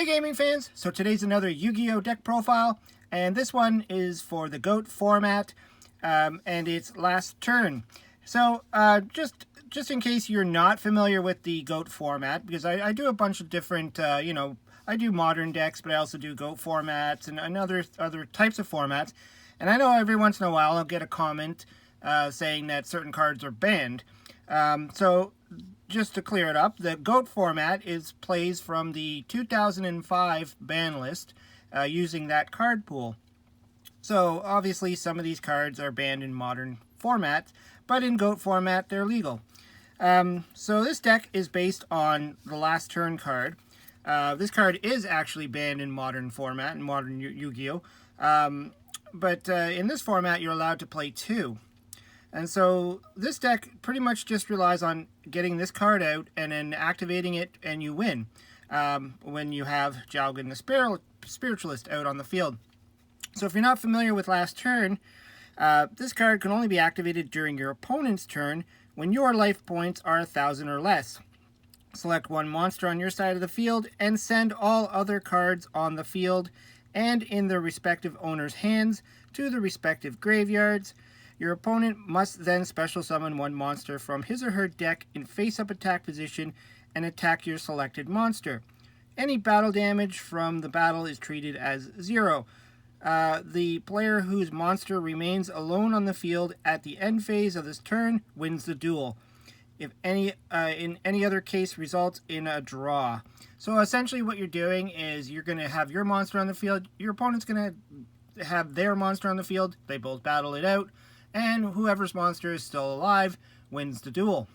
Hey gaming fans, so today's another Yu-Gi-Oh deck profile, and this one is for the GOAT format, and it's last turn. So just in case you're not familiar with the GOAT format, because I do a bunch of different, I do modern decks, but I also do GOAT formats and other types of formats, and I know every once in a while I'll get a comment saying that certain cards are banned. So just to clear it up, the GOAT format plays from the 2005 ban list using that card pool. So obviously some of these cards are banned in modern formats, but in GOAT format they're legal. So this deck is based on the last turn card. This card is actually banned in modern format, in modern Yu-Gi-Oh! But in this format you're allowed to play two. And so this deck pretty much just relies on getting this card out and then activating it, and you win when you have Jalgan the Spiritualist out on the field. So if you're not familiar with last turn, this card can only be activated during your opponent's turn when your life points are 1,000 or less. Select one monster on your side of the field and send all other cards on the field and in their respective owner's hands to the respective graveyards. Your opponent must then special summon one monster from his or her deck in face-up attack position and attack your selected monster. Any battle damage from the battle is treated as 0. The player whose monster remains alone on the field at the end phase of this turn wins the duel. If in any other case results in a draw. So essentially what you're doing is you're going to have your monster on the field, your opponent's going to have their monster on the field, they both battle it out, and whoever's monster is still alive wins the duel.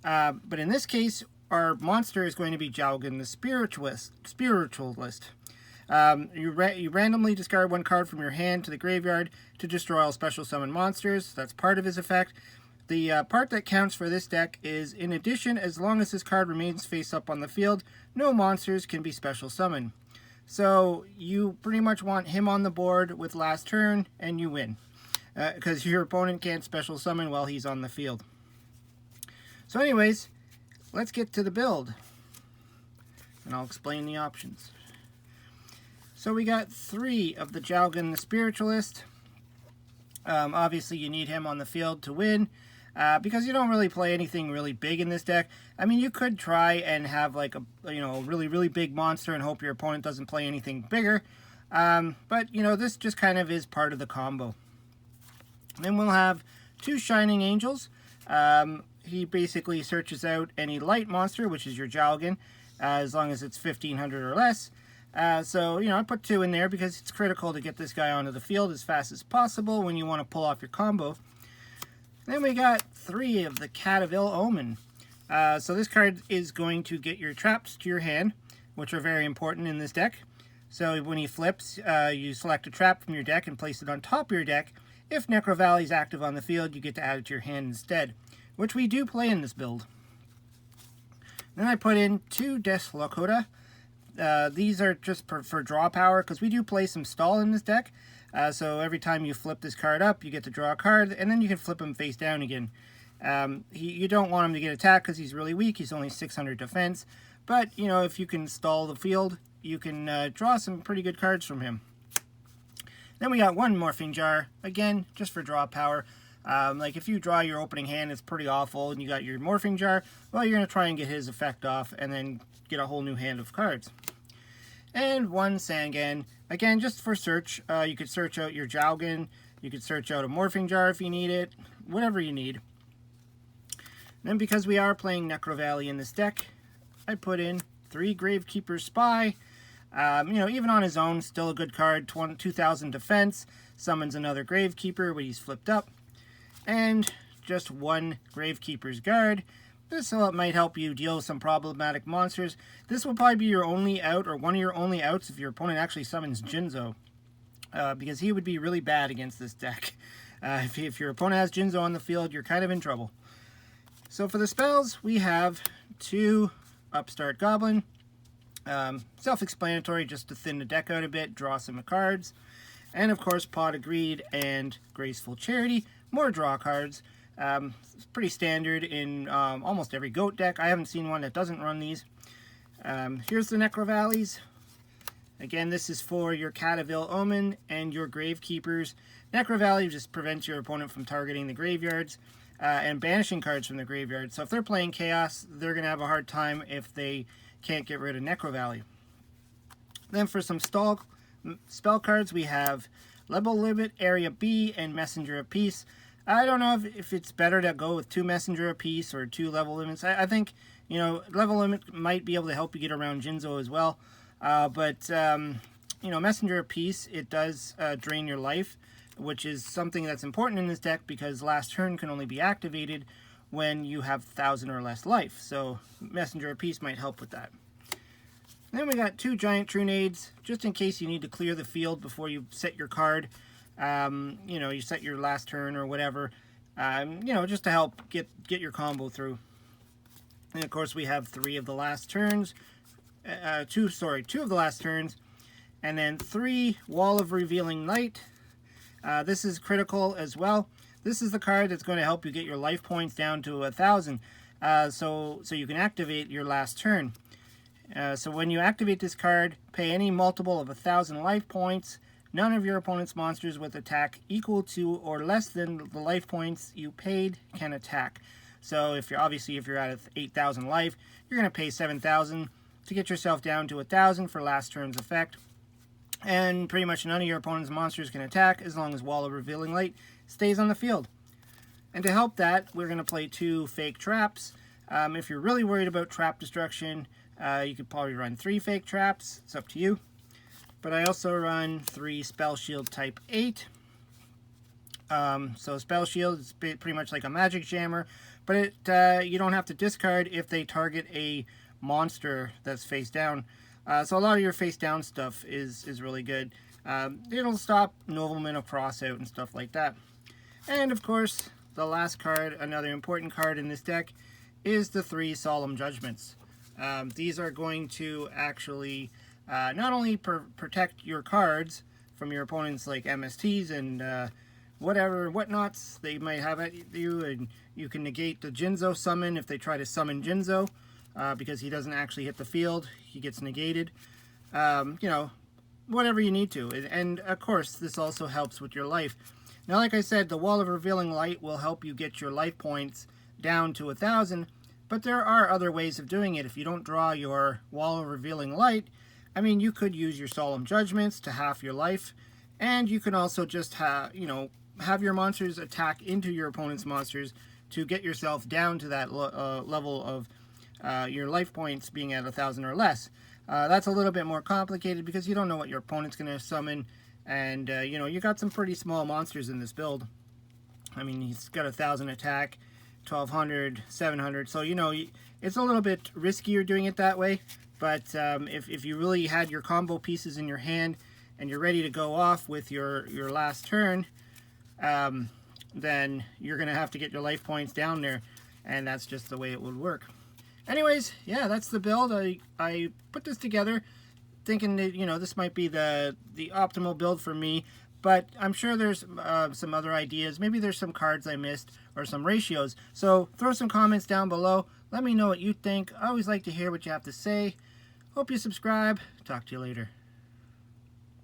But in this case, our monster is going to be Jalgan the Spiritualist. You randomly discard one card from your hand to the graveyard to destroy all special summon monsters. That's part of his effect. The part that counts for this deck is, in addition, as long as this card remains face up on the field, no monsters can be special summoned. So you pretty much want him on the board with last turn, and you win. Because your opponent can't special summon while he's on the field. So anyways, let's get to the build. And I'll explain the options. So we got 3 of the Jalgan the Spiritualist. Obviously you need him on the field to win. Because you don't really play anything really big in this deck. I mean, you could try and have like a really big monster and hope your opponent doesn't play anything bigger. But this just kind of is part of the combo. Then we'll have 2 Shining Angels. He basically searches out any light monster, which is your Jalgan, as long as it's 1,500 or less. So I put 2 in there because it's critical to get this guy onto the field as fast as possible when you want to pull off your combo. Then we got 3 of the Cat of Ill Omen. So this card is going to get your traps to your hand, which are very important in this deck. So when he flips, you select a trap from your deck and place it on top of your deck. If Necro Valley is active on the field, you get to add it to your hand instead, which we do play in this build. Then I put in 2 Deslocota. These are just for draw power, because we do play some stall in this deck. So every time you flip this card up, you get to draw a card, and then you can flip him face down again. You don't want him to get attacked because he's really weak. He's only 600 defense. But, if you can stall the field, you can draw some pretty good cards from him. Then we got 1 Morphing Jar, again, just for draw power. Like if you draw your opening hand, it's pretty awful, and you got your Morphing Jar, well, you're going to try and get his effect off, and then get a whole new hand of cards. And 1 Sangan, again, just for search. You could search out your Jalgan, you could search out a Morphing Jar if you need it, whatever you need. Then because we are playing Necro Valley in this deck, I put in 3 Gravekeeper Spy. Even on his own, still a good card. 2,000 defense, summons another Gravekeeper when he's flipped up, and just 1 Gravekeeper's Guard. This might help you deal with some problematic monsters. This will probably be your only out, or one of your only outs, if your opponent actually summons Jinzo, because he would be really bad against this deck. If your opponent has Jinzo on the field, you're kind of in trouble. So for the spells, we have 2 Upstart Goblin. Self-explanatory, just to thin the deck out a bit, draw some cards. And of course, Pot of Greed and Graceful Charity, more draw cards. It's pretty standard in almost every GOAT deck. I haven't seen one that doesn't run these. Here's the Necro Valleys. Again, this is for your Cat of Ill Omen and your Gravekeepers. Necro Valley just prevents your opponent from targeting the graveyards and banishing cards from the graveyard. So if they're playing Chaos, they're going to have a hard time if they can't get rid of Necro Valley. Then for some spell cards, we have Level Limit, Area B, and Messenger of Peace. I don't know if it's better to go with 2 Messenger of Peace or 2 Level Limits. I think, you know, Level Limit might be able to help you get around Jinzo as well. But you know, Messenger of Peace, it does drain your life, which is something that's important in this deck because last turn can only be activated when you have 1,000 or less life. So Messenger of Peace might help with that. And then we got 2 Giant Trunades, just in case you need to clear the field before you set your card. You know, you set your last turn or whatever. You know, just to help get your combo through. And of course we have 3 of the last turns. 2 of the last turns. And then 3 Wall of Revealing Light. This is critical as well. This is the card that's going to help you get your life points down to 1,000. So you can activate your last turn. So when you activate this card, pay any multiple of 1,000 life points. None of your opponent's monsters with attack equal to or less than the life points you paid can attack. So if you're at 8,000 life, you're going to pay 7,000 to get yourself down to 1,000 for last turn's effect. And pretty much none of your opponent's monsters can attack as long as Wall of Revealing Light stays on the field. And to help that, we're going to play 2 fake traps. If you're really worried about trap destruction, you could probably run 3 fake traps. It's up to you. But I also run 3 Spell Shield type 8. So Spell Shield is pretty much like a magic jammer, but you don't have to discard if they target a monster that's face down. So a lot of your face down stuff is really good. It'll stop Nobleman of Crossout and stuff like that. And of course, the last card, another important card in this deck, is the 3 Solemn Judgments. These are going to actually not only protect your cards from your opponents like MSTs and whatnots they might have at you, and you can negate the Jinzo summon if they try to summon Jinzo, because he doesn't actually hit the field, he gets negated. You know, whatever you need to. And of course, this also helps with your life. Now, like I said, the Wall of Revealing Light will help you get your life points down to 1,000, but there are other ways of doing it. If you don't draw your Wall of Revealing Light, I mean, you could use your Solemn Judgments to half your life, and you can also just have your monsters attack into your opponent's monsters to get yourself down to that level of your life points being at 1,000 or less. That's a little bit more complicated because you don't know what your opponent's going to summon, and you know, you got some pretty small monsters in this build. I mean, he's got 1,000 attack, 1,200, 700, so you know, it's a little bit riskier doing it that way. But if you really had your combo pieces in your hand and you're ready to go off with your last turn, then you're going to have to get your life points down there, and that's just the way it would work. Anyways, yeah, that's the build. I put this together thinking that, you know, this might be the optimal build for me, but I'm sure there's some other ideas. Maybe there's some cards I missed or some ratios. So throw some comments down below. Let me know what you think. I always like to hear what you have to say. Hope you subscribe. Talk to you later.